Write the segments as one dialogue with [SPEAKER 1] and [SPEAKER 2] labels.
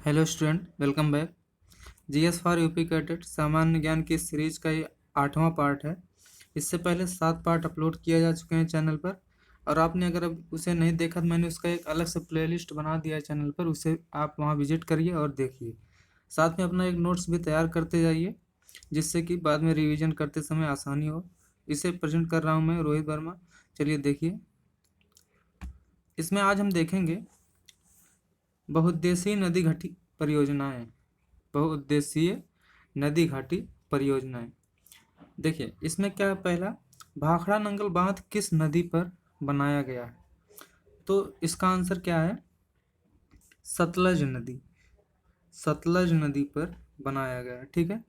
[SPEAKER 1] Hello student, welcome back. GS for UP cadet सामान्य ज्ञान की सीरीज का ये 8वां पार्ट है। इससे पहले 7 पार्ट अपलोड किए जा चुके हैं चैनल पर, और आपने अगर अब उसे नहीं देखा तो मैंने उसका एक अलग से प्लेलिस्ट बना दिया है चैनल पर, उसे आप वहां विजिट करिए और देखिए। साथ में अपना एक नोट्स भी तैयार करते जाइए, जिससे कि बाद में रिवीजन करते समय आसानी हो। इसे प्रेजेंट कर रहा हूँ मैं, रोहित वर्मा। चलिए देखिए, इसमें आज हम देखेंगे बहुउद्देशीय नदी घाटी परियोजनाएं। बहुउद्देशीय नदी घाटी परियोजनाएं। देखिए इसमें क्या है, पहला, भाखड़ा नंगल बांध किस नदी पर बनाया गया है? तो इसका आंसर क्या है? सतलज नदी। सतलज नदी पर बनाया गया है, ठीक है।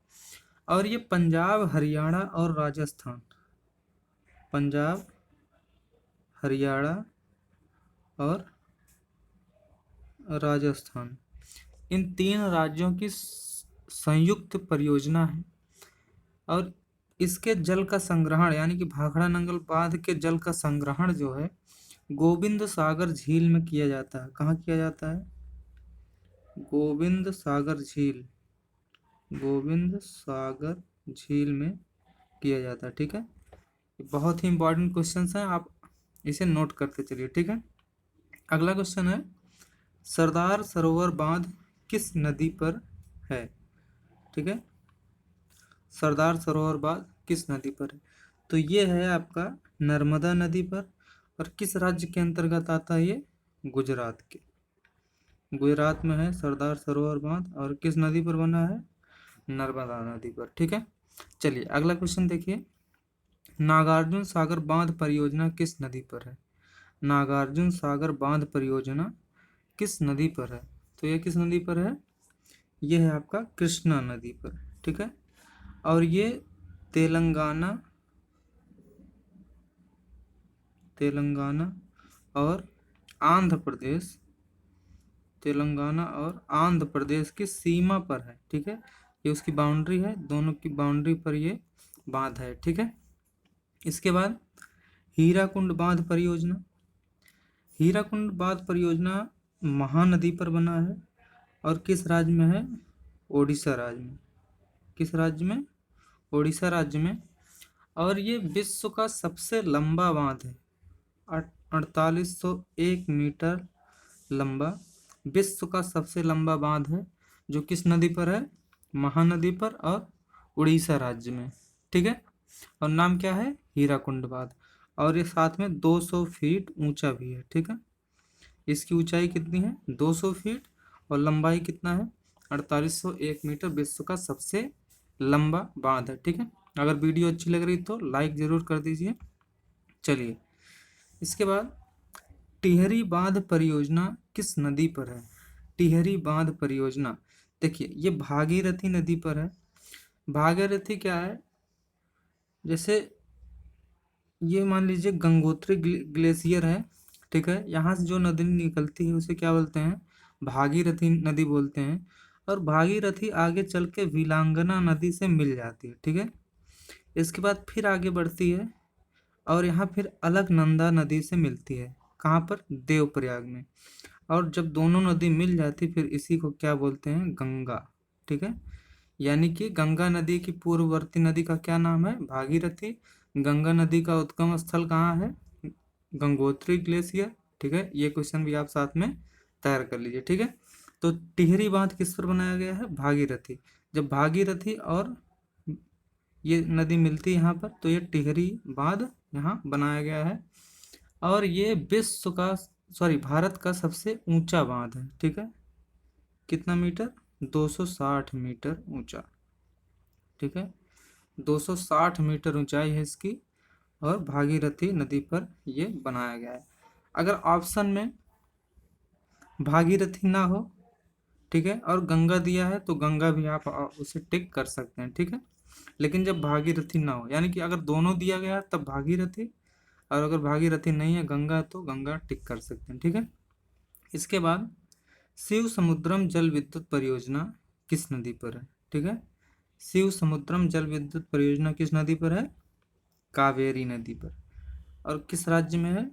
[SPEAKER 1] और ये पंजाब, हरियाणा और राजस्थान, पंजाब, हरियाणा और राजस्थान, इन 3 राज्यों की संयुक्त परियोजना है। और इसके जल का संग्रहण, यानी कि भाखड़ा नंगल बांध के जल का संग्रहण जो है गोविंद सागर झील में किया जाता है। कहाँ किया जाता है? गोविंद सागर झील, गोविंद सागर झील में किया जाता है, ठीक है। ये बहुत ही इंपॉर्टेंट क्वेश्चन है, आप इसे नोट करते चलिए, ठीक है। अगला क्वेश्चन है, सरदार सरोवर बांध किस नदी पर है? ठीक है, सरदार सरोवर बांध किस नदी पर है? तो ये है आपका नर्मदा नदी पर। और किस राज्य के अंतर्गत आता है ये? गुजरात के। गुजरात में है सरदार सरोवर बांध, और किस नदी पर बना है? नर्मदा नदी पर, ठीक है। चलिए अगला क्वेश्चन देखिए, नागार्जुन सागर बांध परियोजना किस नदी पर है? नागार्जुन सागर बांध परियोजना किस नदी पर है? तो ये किस नदी पर है? ये है आपका कृष्णा नदी पर, ठीक है। और ये तेलंगाना, तेलंगाना और आंध्र प्रदेश, तेलंगाना और आंध्र प्रदेश की सीमा पर है, ठीक है। ये उसकी बाउंड्री है, दोनों की बाउंड्री पर ये बांध है, ठीक है। इसके बाद हीराकुंड बांध परियोजना। हीराकुंड बांध परियोजना महानदी पर बना है, और किस राज्य में है? ओडिशा राज्य में। किस राज्य में? ओडिशा राज्य में। और ये विश्व का सबसे लंबा बांध है, 4801 मीटर लंबा विश्व का सबसे लंबा बांध है, जो किस नदी पर है? महानदी पर, और उड़ीसा राज्य में, ठीक है। और नाम क्या है? हीराकुंड बांध। और ये साथ में 200 फीट ऊंचा भी है, ठीक है। इसकी ऊंचाई कितनी है? 200 फीट, और लंबाई कितना है? 4801 मीटर। विश्व का सबसे लंबा बांध है, ठीक है। अगर वीडियो अच्छी लग रही तो लाइक जरूर कर दीजिए। चलिए इसके बाद, टिहरी बांध परियोजना किस नदी पर है? टिहरी बांध परियोजना, देखिए ये भागीरथी नदी पर है। भागीरथी क्या है? जैसे ये मान लीजिए गंगोत्री ग्लेशियर है, ठीक है। यहाँ से जो नदी निकलती है उसे क्या बोलते हैं? भागीरथी नदी बोलते हैं। और भागीरथी आगे चल के वीलांगना नदी से मिल जाती है, ठीक है। इसके बाद फिर आगे बढ़ती है, और यहाँ फिर अलकनंदा नदी से मिलती है। कहाँ पर? देवप्रयाग में। और जब दोनों नदी मिल जाती फिर इसी को क्या बोलते हैं? गंगा, ठीक है। यानी कि गंगा नदी की पूर्ववर्ती नदी का क्या नाम है? भागीरथी। गंगा नदी का उद्गम स्थल कहाँ है? गंगोत्री ग्लेशियर, ठीक है। ये क्वेश्चन भी आप साथ में तैयार कर लीजिए, ठीक है। तो टिहरी बांध किस पर बनाया गया है? भागीरथी। जब भागीरथी और ये नदी मिलती है यहाँ पर, तो ये टिहरी बांध यहाँ बनाया गया है। और ये विश्व का, सॉरी, भारत का सबसे ऊंचा बांध है, ठीक है। कितना मीटर? 260 मीटर ऊंचा, ठीक है। 260 मीटर ऊंचाई है इसकी, और भागीरथी नदी पर ये बनाया गया है। अगर ऑप्शन में भागीरथी ना हो, ठीक है, और गंगा दिया है, तो गंगा भी आप उसे टिक कर सकते हैं, ठीक है। लेकिन जब भागीरथी ना हो, यानी कि अगर दोनों दिया गया है तब भागीरथी, और अगर भागीरथी नहीं है, गंगा, तो गंगा टिक कर सकते हैं, ठीक है। इसके बाद शिव समुद्रम जल विद्युत परियोजना किस नदी पर है? ठीक है, शिव समुद्रम जल विद्युत परियोजना किस नदी पर है? कावेरी नदी पर। और किस राज्य में है?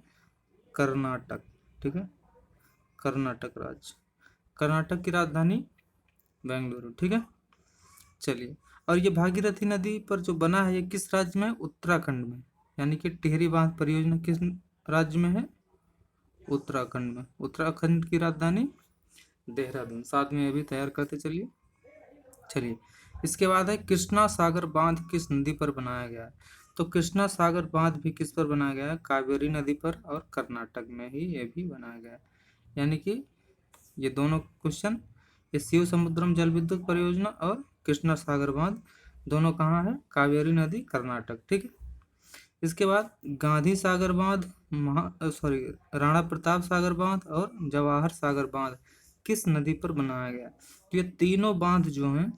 [SPEAKER 1] कर्नाटक, ठीक है, कर्नाटक राज्य। कर्नाटक की राजधानी बेंगलुरु, ठीक है। चलिए, और ये भागीरथी नदी पर जो बना है ये किस राज्य में है? उत्तराखंड में। यानी कि टिहरी बांध परियोजना किस राज्य में है? उत्तराखंड में। उत्तराखंड की राजधानी देहरादून। साथ में ये भी तैयार करते चलिए। चलिए, इसके बाद है कृष्णा सागर बांध किस नदी पर बनाया गया है? तो कृष्णा सागर बांध भी किस पर बनाया गया है? कावेरी नदी पर, और कर्नाटक में ही ये भी बनाया गया है। यानी कि ये दोनों क्वेश्चन, ये शिव समुद्रम जल विद्युत परियोजना और कृष्णा सागर बांध दोनों कहाँ है? कावेरी नदी, कर्नाटक, ठीक है। इसके बाद गांधी सागर बांध, राणा प्रताप सागर बांध और जवाहर सागर बांध किस नदी पर बनाया गया? तो ये तीनों बांध जो हैं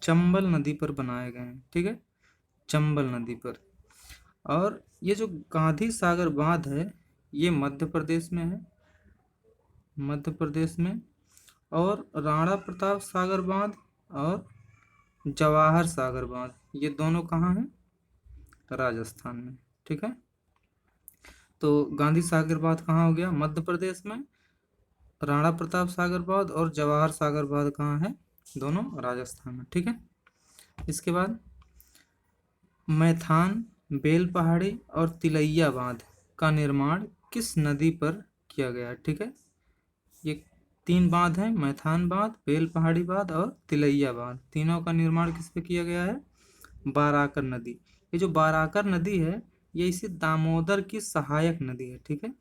[SPEAKER 1] चंबल नदी पर बनाए गए हैं, ठीक है, चंबल नदी पर। और ये जो गांधी सागर बांध है ये मध्य प्रदेश में है, मध्य प्रदेश में। और राणा प्रताप सागर बांध और जवाहर सागर बांध ये दोनों कहाँ हैं? राजस्थान में, ठीक है। तो गांधी सागर बांध कहाँ हो गया? मध्य प्रदेश में। राणा प्रताप सागर बांध और जवाहर सागर बांध कहाँ है? दोनों राजस्थान में, ठीक है। इसके बाद मैथान, बेल पहाड़ी और तिलैया बांध का निर्माण किस नदी पर किया गया है? ठीक है, ये तीन बांध हैं, मैथान बांध, बेल पहाड़ी बांध और तिलैया बांध। तीनों का निर्माण किस पे किया गया है? बाराकर नदी। ये जो बाराकर नदी है ये इसी दामोदर की सहायक नदी है, ठीक है।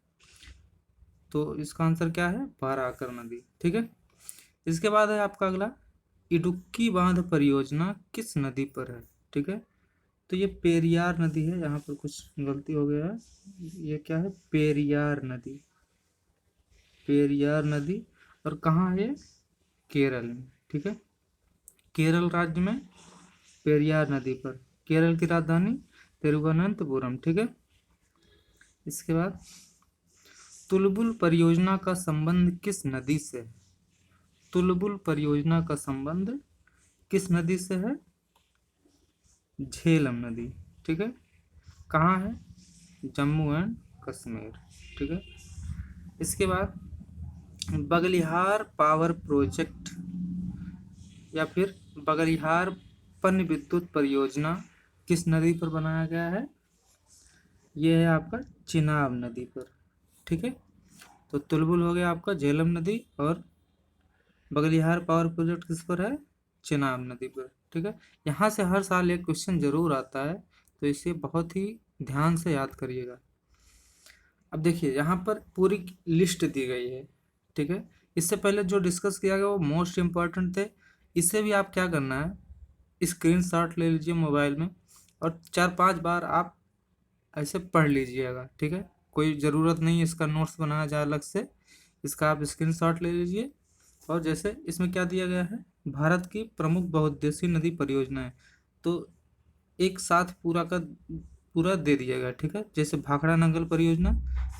[SPEAKER 1] तो इसका आंसर क्या है? बाराकर नदी, ठीक है। इसके बाद है आपका अगला, इडुक्की बांध परियोजना किस नदी पर है? ठीक है, तो ये पेरियार नदी है। यहाँ पर कुछ गलती हो गया है, ये क्या है? पेरियार नदी, पेरियार नदी। और कहाँ है? केरल में, ठीक है, केरल राज्य में पेरियार नदी पर। केरल की राजधानी तिरुवनंतपुरम, ठीक है। इसके बाद तुलबुल परियोजना का संबंध किस नदी से है? तुलबुल परियोजना का संबंध किस नदी से है? झेलम नदी, ठीक है। कहाँ है? जम्मू एंड कश्मीर, ठीक है। इसके बाद बगलिहार पावर प्रोजेक्ट या फिर बगलिहार पन विद्युत परियोजना किस नदी पर बनाया गया है? यह है आपका चिनाब नदी पर, ठीक है। तो तुलबुल हो गया आपका झेलम नदी, और बगलिहार पावर प्रोजेक्ट किस पर है? चिनाब नदी पर, ठीक है। यहाँ से हर साल एक क्वेश्चन जरूर आता है, तो इसे बहुत ही ध्यान से याद करिएगा। अब देखिए यहाँ पर पूरी लिस्ट दी गई है, ठीक है। इससे पहले जो डिस्कस किया गया वो मोस्ट इम्पॉर्टेंट थे। इससे भी आप क्या करना है, स्क्रीनशॉट ले लीजिए मोबाइल में और 4-5 बार आप ऐसे पढ़ लीजिएगा, ठीक है। कोई ज़रूरत नहीं है इसका नोट्स बनाया जाए अलग से, इसका आप स्क्रीनशॉट ले लीजिए। और जैसे इसमें क्या दिया गया है, भारत की प्रमुख बहुउद्देशीय नदी परियोजना है, तो एक साथ पूरा का पूरा दे दिया गया, ठीक है। जैसे भाखड़ा नंगल परियोजना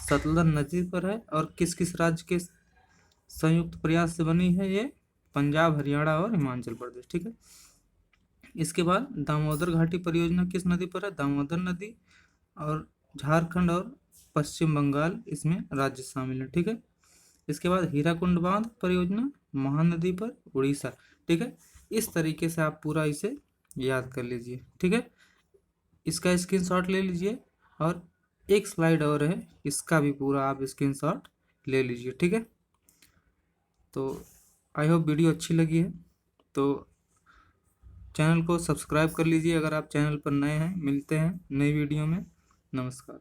[SPEAKER 1] सतलज नदी पर है और किस किस राज्य के संयुक्त प्रयास से बनी है? ये पंजाब, हरियाणा और हिमाचल प्रदेश, ठीक है। इसके बाद दामोदर घाटी परियोजना किस नदी पर है? दामोदर नदी। और झारखंड और पश्चिम बंगाल इसमें राज्य शामिल है, ठीक है। इसके बाद हीराकुंड बांध परियोजना महानदी पर, उड़ीसा, ठीक है। इस तरीके से आप पूरा इसे याद कर लीजिए, ठीक है। इसका स्क्रीनशॉट ले लीजिए, और एक स्लाइड और है, इसका भी पूरा आप स्क्रीनशॉट ले लीजिए, ठीक है। तो आई होप वीडियो अच्छी लगी है, तो चैनल को सब्सक्राइब कर लीजिए अगर आप चैनल पर नए हैं। मिलते हैं नई वीडियो में, नमस्कार।